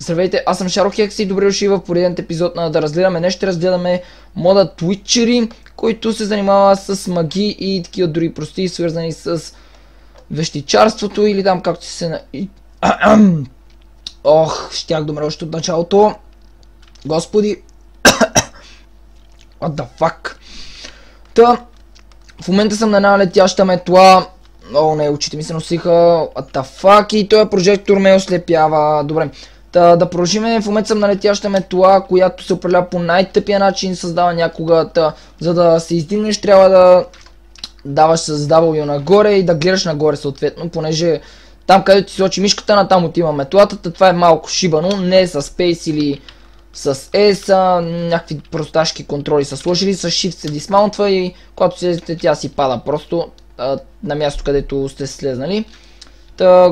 Здравейте, аз съм Шарохекс и добре дошли в поредният епизод на Да разгледаме. Днес ще разгледаме мода Twitchery, който се занимава с магии и такива други прости, свързани с вещичарството или там както се... Ох, щях да умра още от началото. Господи. What the fuck. Та, в момента съм на една летяща метла. О, не, очите ми се носиха. What the fuck. И този прожектор ме ослепява. Добре. Да продължим. В момента съм на летяща метла, която се управлява по най-тъпия начин, създава някога. За да се издигнеш, трябва да даваш с W нагоре и да гледаш нагоре съответно, понеже там където ти сочи мишката, натам отива метлата. Това е малко шибано, не е с Space или с S, някакви просташки контроли са сложили, с Shift се дисмаунтва и когато слезете, тя си пада просто на място, където сте слезнали.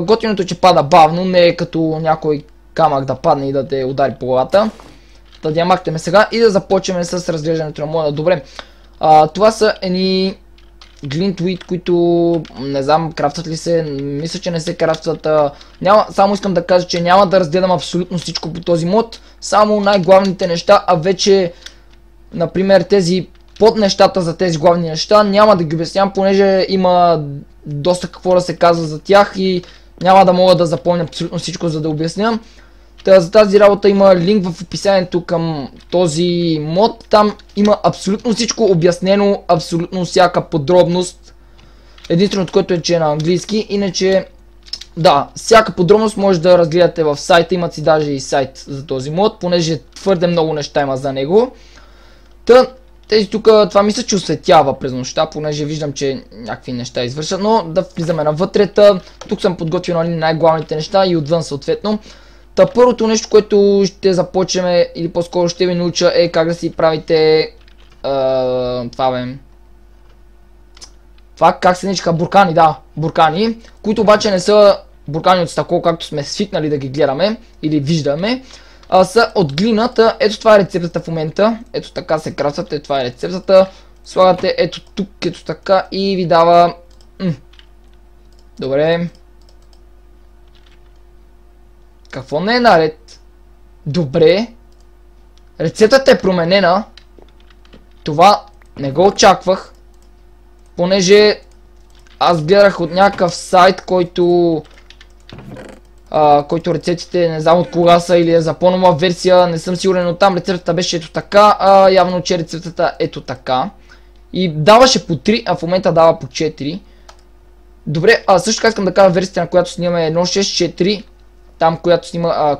Готиното е, че пада бавно, не е като някой камък да падне и да те удари по главата. Да дямахтеме сега и да започнем с разглеждането на мода. Добре, това са едни глинтвит, които не знам крафтат ли се, мисля, че не се крафтат. Само искам да кажа, че няма да разгледам абсолютно всичко по този мод, само най-главните неща, а вече например тези под нещата за тези главни неща няма да ги обяснявам, понеже има доста какво да се казва за тях и няма да мога да запомня абсолютно всичко, за да обясня. За тази работа има линк в описанието към този мод. Там има абсолютно всичко обяснено, абсолютно всяка подробност. Единственото, което е, че е на английски. Иначе, да, всяка подробност може да разгледате в сайта. Имат си даже и сайт за този мод, понеже твърде много неща има за него. Тези тук, това мисля, че осветява през нощта, понеже виждам, че някакви неща извършат, но да влизаме навътре. Тук съм подготвил най-главните неща и отвън съответно. Първото нещо, което ще започнем или по-скоро ще ви науча е как да си правите това как се наричаха буркани, да, буркани, които обаче не са буркани от стъкло, както сме свикнали да ги гледаме или виждаме, са от глината. Ето това е рецептата в момента, ето така се крафтват, ето това е рецептата, слагате ето тук, ето така и ви дава... Добре. Какво не е наред? Добре. Рецептата е променена. Това не го очаквах. Понеже аз гледах от някакъв сайт, който рецептите не знам от кога са или е за по-нова версия. Не съм сигурен, но там рецептата беше ето така. Явно, че рецептата ето така. И даваше по 3, а в момента дава по 4. Добре, също така искам да кажа версията, на която снимаме 1.6.4. Там,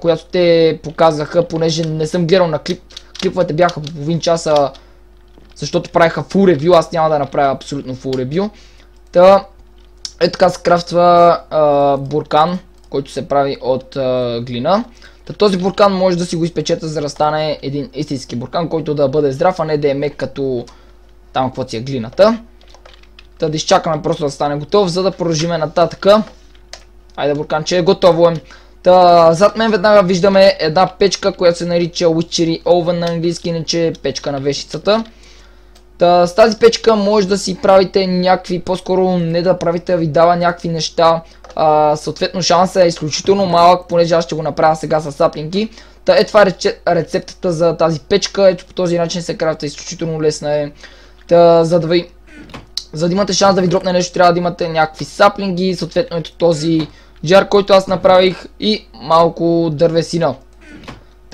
която те показаха, понеже не съм гледал на клип. Клиповете бяха по половин часа, защото правиха фул ревю, аз няма да направя абсолютно фул ревю. Ето така се крафтва буркан, който се прави от глина. Този буркан може да си го изпечете, за да стане един истински буркан, който да бъде здрав, а не да е мек като там каквото си е глината. Да изчакаме просто да стане готов, за да продължим нататък. Айде бурканче, е готово. Зад мен веднага виждаме една печка, която се нарича Witchery Oven на английски, иначе е печка на вещицата. С тази печка може да си правите някакви, по-скоро не да правите, а ви дава някакви неща. Съответно шансът е изключително малък, понеже аз ще го направя сега с саплинги. Ето това е рецептата за тази печка, ето по този начин се крафта, изключително лесна е. За да имате шанс да ви дропне нещо, трябва да имате някакви саплинги, съответно ето този джар, който аз направих и малко дървесина.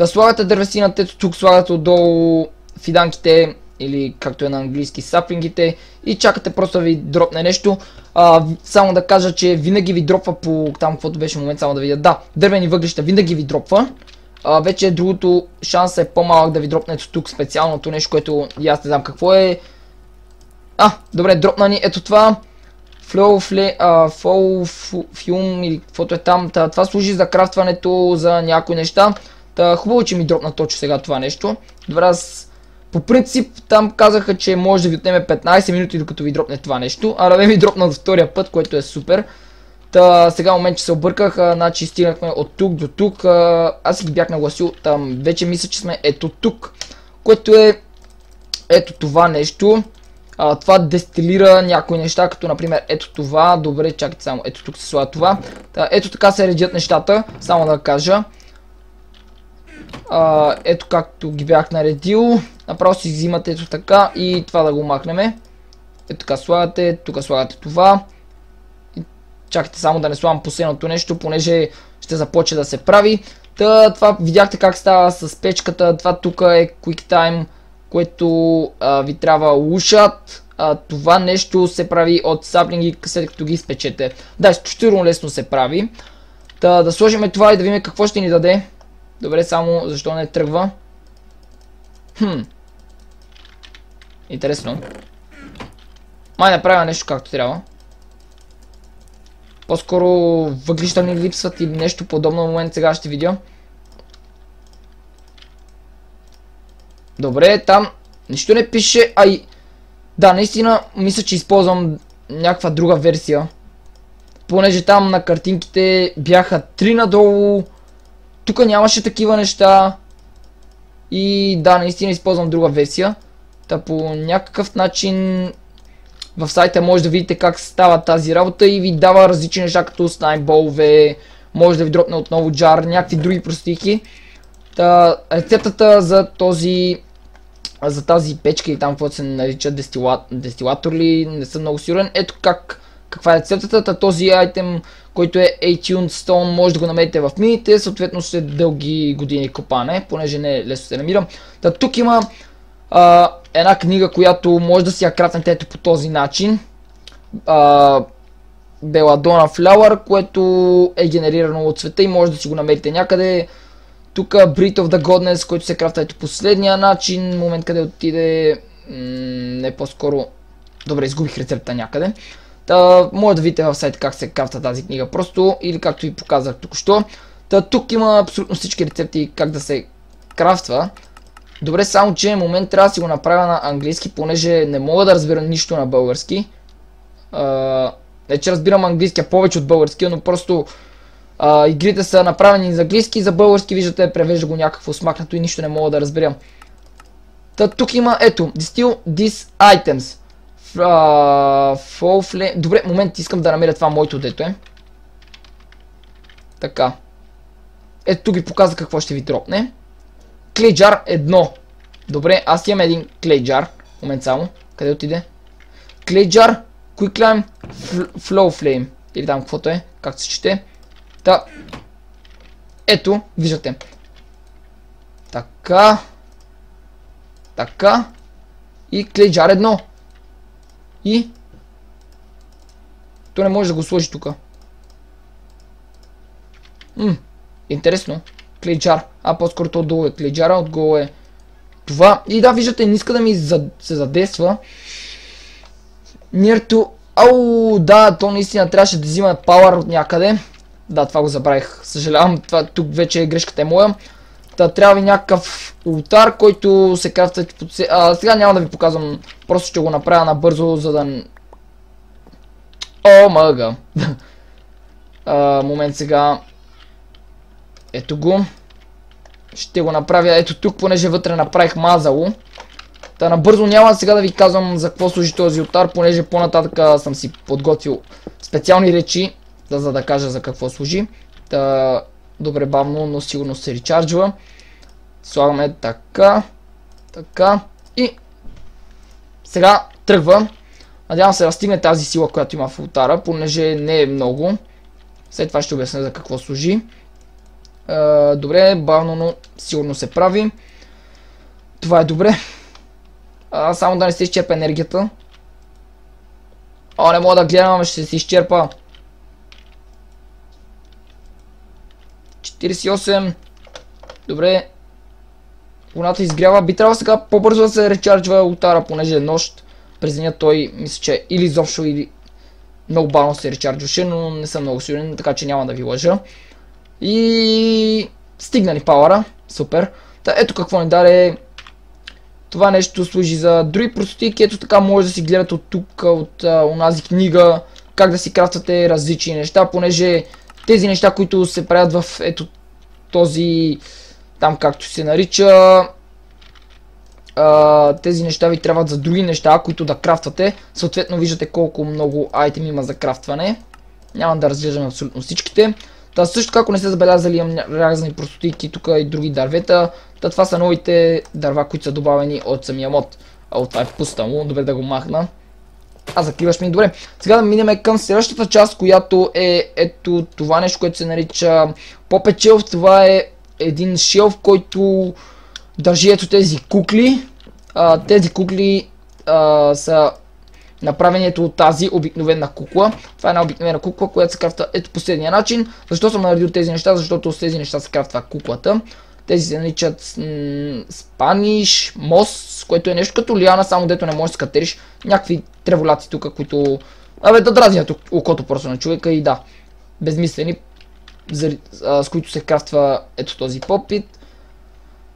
Слагате дървесината, ето тук слагате отдолу фиданките или както е на английски саплингите и чакате просто да ви дропне нещо. Само да кажа, че винаги ви дропва по там каквото беше момент, само да видя. Да, дървени въглища винаги ви дропва. Вече другото шансът е по-малък да ви дропне ето тук специалното нещо, което и аз не знам какво е. Добре, дропна ни ето това. Фюм или каквото е там. Това служи за крафтването за някои неща. Хубаво, че ми дропна точно сега това нещо. Добре, аз по принцип там казаха, че може да ви отнеме 15 минути докато ви дропне това нещо. А да ми дропна за втория път, което е супер. Сега момент, че се обърках, значи стигнахме от тук до тук. Аз си ги бях нагласил, там вече мисля, че сме ето тук, което е ето това нещо. Това дестилира някои неща, като например ето това. Добре, чакайте само, ето тук се слага това. Ето така се редят нещата, само да кажа. ето както ги бях наредил. Направо си взимате ето така и това да го махнем. Ето така слагате, тук слагате това. И чакайте само да не слагам последното нещо, понеже ще започне да се прави. Това видяхте как става с печката. Това тук е QuickTime, което ви трябва ушат. Това нещо се прави от саплинги, след като ги изпечете. Да, изключително лесно се прави. Да сложим това и да видим какво ще ни даде. Добре, само защо не тръгва. Интересно. Май направя нещо както трябва. По-скоро въглища ни липсват или нещо подобно в момент, сега ще видя. Добре, там нищо не пише, да, наистина мисля, че използвам някаква друга версия. Понеже там на картинките бяха 3 надолу. Тук нямаше такива неща. И да, наистина използвам друга версия. По някакъв начин в сайта може да видите как става тази работа и ви дава различни неща, като снайболове, може да ви дропне отново джар, някакви други простики. Рецептата за тази печка или там каквото се нарича дестилатор ли, не съм много сигурен. Ето каква е рецептата. Този айтем, който е A-Tuned Stone, може да го намерите в мините, съответно след дълги години копане, понеже не е лесно се намирам. Тук има една книга, която може да си я крафнете ето по този начин. Belladonna Flower, което е генерирано от света и може да си го намерите някъде. Тук Breath of the Godness, който се крафта ето последния начин. Момент къде отиде. Не по-скоро. Добре, изгубих рецепта някъде. Може да видите в сайта как се крафта тази книга просто. Или както ви показах току-що. Тук има абсолютно всички рецепти как да се крафтва. Добре, само че момент трябва да си го направя на английски, понеже не мога да разбера нищо на български. Не че разбирам английски повече от български, но просто игрите са направени за английски и за български, виждате, превежда го някакво смакнато и нищо не мога да разберам. Тук има, ето, distill these items. Добре, момент, искам да намеря това моето дето е. Така. Ето тук ви показва какво ще ви дропне. Клейджар 1. Добре, аз имам един клейджар. Момент само. Къде отиде? Клейджар, QuickTime, Flow Flame. Или там каквото е, както се чете. Ето, виждате. Така. Така. И клейджар 1. И то не може да го сложи тук. Интересно. Клейджар. По-скоро то отдолу е клейджара, отголу е това. И да, виждате, не иска да ми се задейства. Нирто. Да, то наистина трябваше да взима пауър от някъде. Да, това го забравих. Съжалявам, тук вече грешката е моя. Трябва ви някакъв ултар, който се крафта. Сега няма да ви показвам. Просто ще го направя набързо, за да... мъга. Момент сега. Ето го. Ще го направя ето тук, понеже вътре направих мазало. Набързо няма сега да ви казвам за какво служи този ултар, понеже по-нататък съм си подготвил специални речи, за да кажа за какво служи. Добре, бавно, но сигурно се речарджва. Слагаме така. Така. И сега тръгва. Надявам се да стигне тази сила, която има в ултара, понеже не е много. След това ще обясня за какво служи. Добре, бавно, но сигурно се прави. Това е добре. Само да не се изчерпа енергията. Не мога да гледам, ще се изчерпа. 48. Добре. Луната изгрява. Би трябвало сега по-бързо да се речарджва ултара, понеже е нощ. През деня той мисля, че или изобщо, или много бавно се речарджваше, но не съм много сигурен, така че няма да ви лъжа. И стигна ни пауъра. Супер. Ето какво ни даде. Това нещо служи за други простотики. Ето така може да си гледате от тук, от онази книга, как да си крафтвате различни неща, понеже тези неща, които се правят в ето този, там както се нарича, тези неща ви трябват за други неща, които да крафтвате. Съответно виждате колко много айтеми има за крафтване. Няма да разглеждаме абсолютно всичките. Та също така, ако не сте забелязали, имам рязани простотики тук и други дървета. Та това са новите дърва, които са добавени от самия мод. Това е пуста му, добре да го махна. Закриваш ми, добре. Сега да минем към следващата част, която е ето това нещо, което се нарича Puppet Shelf. Това е един шелф, който държи ето тези кукли. Тези кукли са направени ето от тази обикновена кукла. Това е една обикновена кукла, която се крафта ето последния начин. Защо съм наредил тези неща? Защото с тези неща се крафтва куклата. Тези се наричат Spanish Moss, което е нещо като лиана, само дето не можеш да скатериш. Някакви треволяци тук, които да дразнят окото просто на човека и да, безмислени, с които се крафтва ето този попит.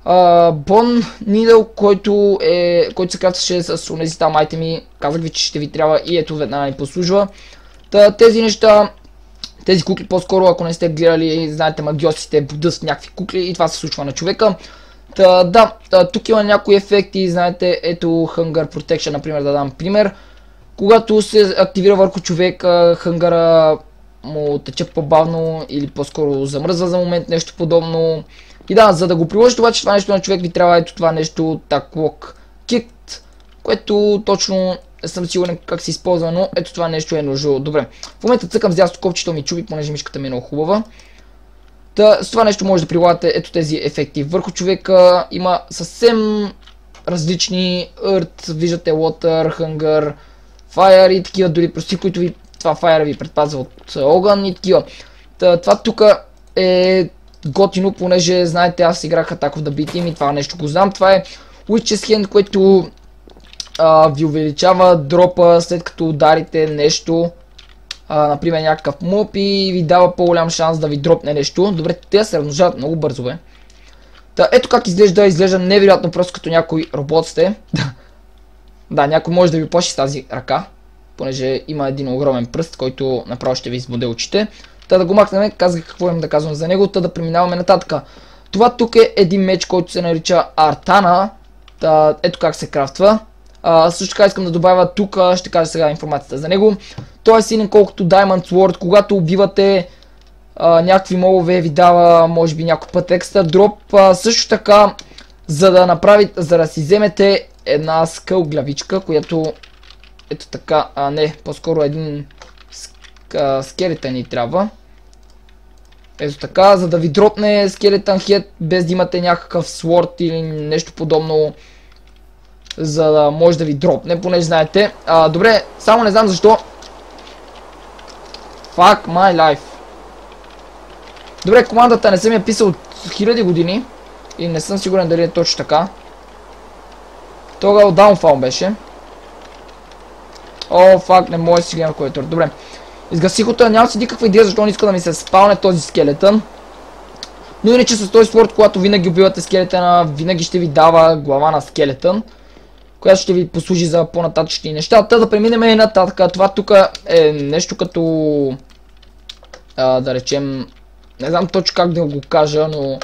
Bone Needle, който се крафтваше с онези там айтеми, казах ви, че ще ви трябва и ето веднага ни послужва. Тези неща, тези кукли по-скоро, ако не сте гледали, знаете, магиосите будат с някакви кукли и това се случва на човека. Тук има някои ефекти, знаете, ето Hunger Protection, например, да дам пример. Когато се активира върху човека, хънгъра му тече по-бавно или по-скоро замръзва за момент, нещо подобно. И да, за да го приложите обаче това нещо на човек ви трябва ето това нещо, Clock Kit, което точно не съм сигурен как се използва, но ето това нещо е нужно. Добре, в момента цъкам с дясното копчето ми чуби, понеже мишката ми е много хубава. С това нещо може да прилагате ето тези ефекти върху човека. Има съвсем различни Earth, виждате Water, Hunger, Fire и такива, дори прости, които това Fire ви предпазва от огън и такива. Това тук е готино, понеже знаете, аз играх Attack of the B Team и това нещо го знам. Това е Witch's Hand, което ви увеличава дропа след като ударите нещо, например някакъв моб и ви дава по-голям шанс да ви дропне нещо. Добре, те се размножават много бързо, бе. Ето как изглежда невероятно просто като някой робот сте. Да, някой може да ви плаши с тази ръка, понеже има един огромен пръст, който направо ще ви избуде очите. Да го махнем, казах какво имам да казвам за него, да преминаваме нататък. Това тук е един меч, който се нарича Артана. Ето как се крафтва. Също така искам да добавя тук, ще кажа сега информацията за него. Той е силен колкото Diamond Sword, когато убивате някакви мобове ви дава може би някой път екстра дроп. Също така, за да си вземете една скъл главичка, която ето така, не, по-скоро един скелетън ни трябва. Ето така, за да ви дропне скелетън хед, без да имате някакъв sword или нещо подобно, за да може да ви дропне, понеже знаете. Добре, само не знам защо. Fuck my life. Добре, командата не съм я писал от 1000 години и не съм сигурен дали е точно така. Тогава Downfall беше. О, фак, не може да си гледам кой е. Добре. Изгасих от това, нямам си никаква идея защо не иска да ми се спалне този скелетън. Но иначе с този спорт, когато винаги убивате скелетъна, винаги ще ви дава глава на скелетън, която ще ви послужи за по-нататъчни неща. Да преминем и нататък. Това тук е нещо като, да речем, не знам точно как да го кажа, но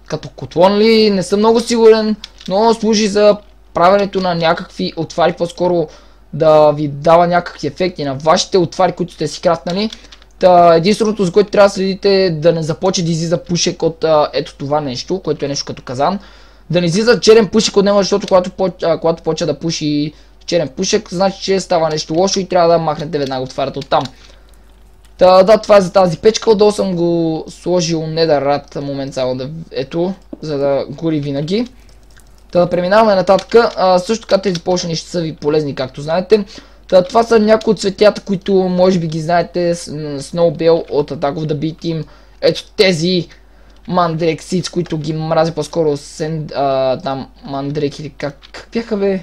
като котлон ли, не съм много сигурен, но служи за правенето на някакви отвари, по-скоро да ви дава някакви ефекти на вашите отвари, които сте си крафтнали. Единственото, за което трябва да следите, да не започне да излиза пушек от ето това нещо, което е нещо като казан. Да не излиза черен пушек от него, защото когато почва да пуши черен пушек, значи че става нещо лошо и трябва да махнете веднага отварята от там. Да, това е за тази печка. Отдолу съм го сложил Netherrack момент само да ето, за да гори винаги. Да преминаваме нататък. Също така тези полшени ще са ви полезни, както знаете. Това са някои от цветята, които може би ги знаете. Snowbell от Attack of the B Team. Ето тези Mandrake Seeds, които ги мразя по-скоро там Mandrake или как бяха бе?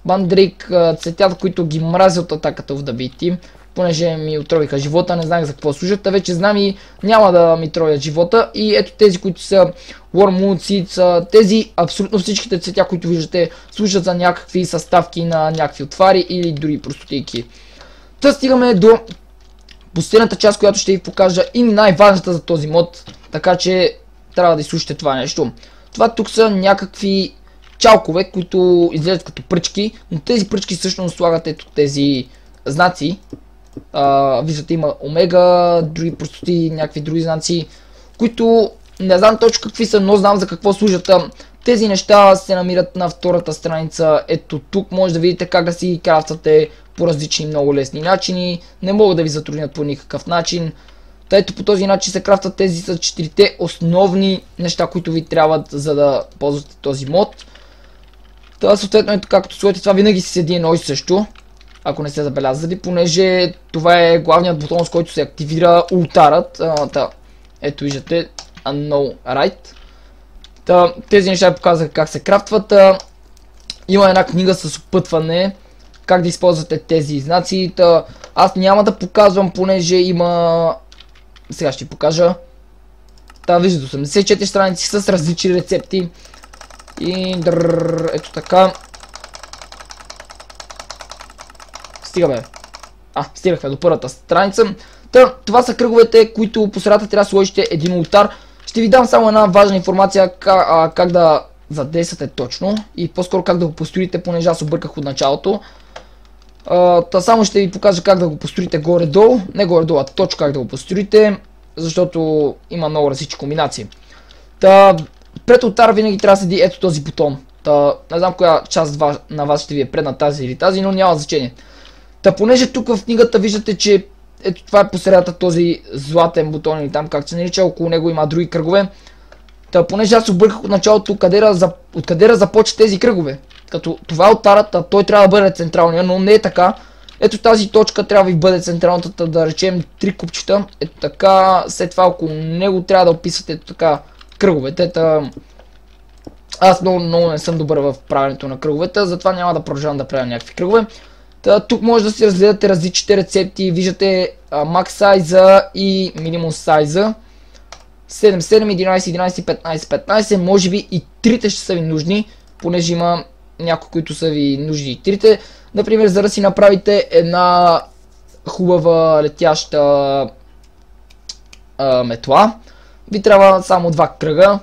Mandrake цветята, които ги мразя от Attack of the B Team. Понеже ми отровиха живота, не знах за какво служат, вече знам и няма да ми тровят живота. И ето тези, които са Wormwood Seeds, тези абсолютно всичките цветя, които виждате, служат за някакви съставки на някакви отвари или дори простотейки. Та стигаме до последната част, която ще ви покажа и най-важната за този мод, така че трябва да изслушате това нещо. Това тук са някакви чалкове, които изглеждат като пръчки, но тези пръчки всъщност слагат ето тези знаци, Виждате, има омега, други простоти, някакви други знаци, които не знам точно какви са, но знам за какво служат. Тези неща се намират на втората страница. Ето тук може да видите как да си крафтвате по различни много лесни начини. Не могат да ви затруднят по никакъв начин. Ето по този начин се крафтват, тези са 4-те основни неща, които ви трябват, за да ползвате този мод. Та съответно ето както слушате, това винаги си седи едно и също, ако не сте забелязали, понеже това е главният бутон, с който се активира ултарът. Ето виждате No Right. Тези неща ви показах как се крафтват. Има една книга с опътване как да използвате тези знаци. Аз няма да показвам, понеже има... Сега ще ви покажа. Виждате 84 страници с различни рецепти. И ето така. Стига стигахме до първата страница. Това са кръговете, които по средата трябва да сложите един ултар. Ще ви дам само една важна информация как да задействате точно и по-скоро как да го построите, понеже аз обърках от началото. Само ще ви покажа как да го построите горе-долу, не горе-долу, а точно как да го построите, защото има много различни комбинации. Пред ултара винаги трябва да седи ето този бутон. Не знам коя част на вас ще ви е предна, тази или тази, но няма значение. Понеже тук в книгата виждате, че ето това е по средата този златен бутон или там как се нарича, около него има други кръгове. Понеже аз се обърках от началото откъде да започва тези кръгове. Като това е ултарът, той трябва да бъде централния, но не е така. Ето тази точка трябва да ви бъде централната, да речем 3 купчета. Ето така, след това около него трябва да описвате ето така кръговете. Аз много не съм добър в правенето на кръговете, затова няма да продължавам да правя някакви кръгове. Тук може да си разгледате различните рецепти, виждате max сайза и минимум сайза. 7, 7, 11, 11, 15, 15, може би и трите ще са ви нужни, понеже има някои, които са ви нужни и трите. Например, за да си направите една хубава летяща метла, ви трябва само 2 кръга.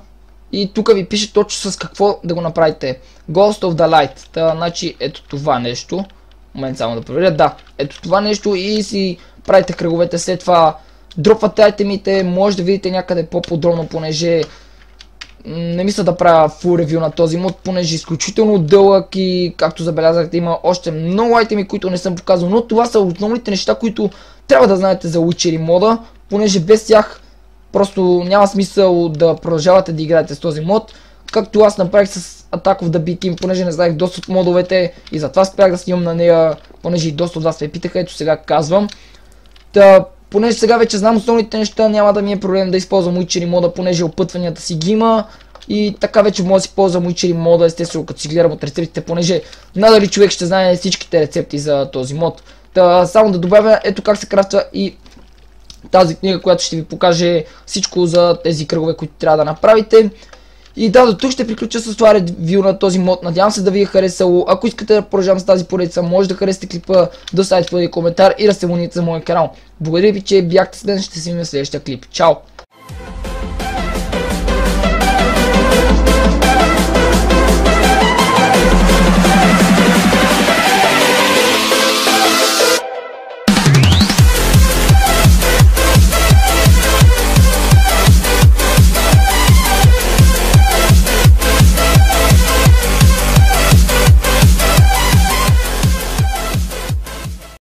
И тук ви пише точно с какво да го направите. Ghost of the Light. Значи ето това нещо. Момент само да проверя. Ето това нещо и си правите кръговете, след това дропвате айтемите, може да видите някъде по-подробно, понеже не мисля да правя full ревю на този мод, понеже е изключително дълъг и както забелязахте има още много айтеми, които не съм показал, но това са основните неща, които трябва да знаете за Witcher мода, понеже без тях просто няма смисъл да продължавате да играете с този мод. Както аз направих с Attack of the Bee Team, понеже не знаех доста от модовете и затова спрях да снимам на нея, понеже и доста от вас ме питаха, ето сега казвам. Понеже сега вече знам основните неща, няма да ми е проблем да използвам Witcher мода, понеже опътванията си ги има. И така вече мога да си ползвам Witcher мода, естествено като си гледам от рецептите, понеже надали човек ще знае всичките рецепти за този мод. Само да добавя ето как се крафтва и тази книга, която ще ви покаже всичко за тези кръгове, които трябва да направите. И до тук ще приключа с това ревю на този мод. Надявам се да ви е харесало. Ако искате да продължавам с тази поредица, може да харесате клипа, да оставите коментар и да се абонирате за моя канал. Благодаря ви, че бяхте с мен, ще се видим в следващия клип. Чао!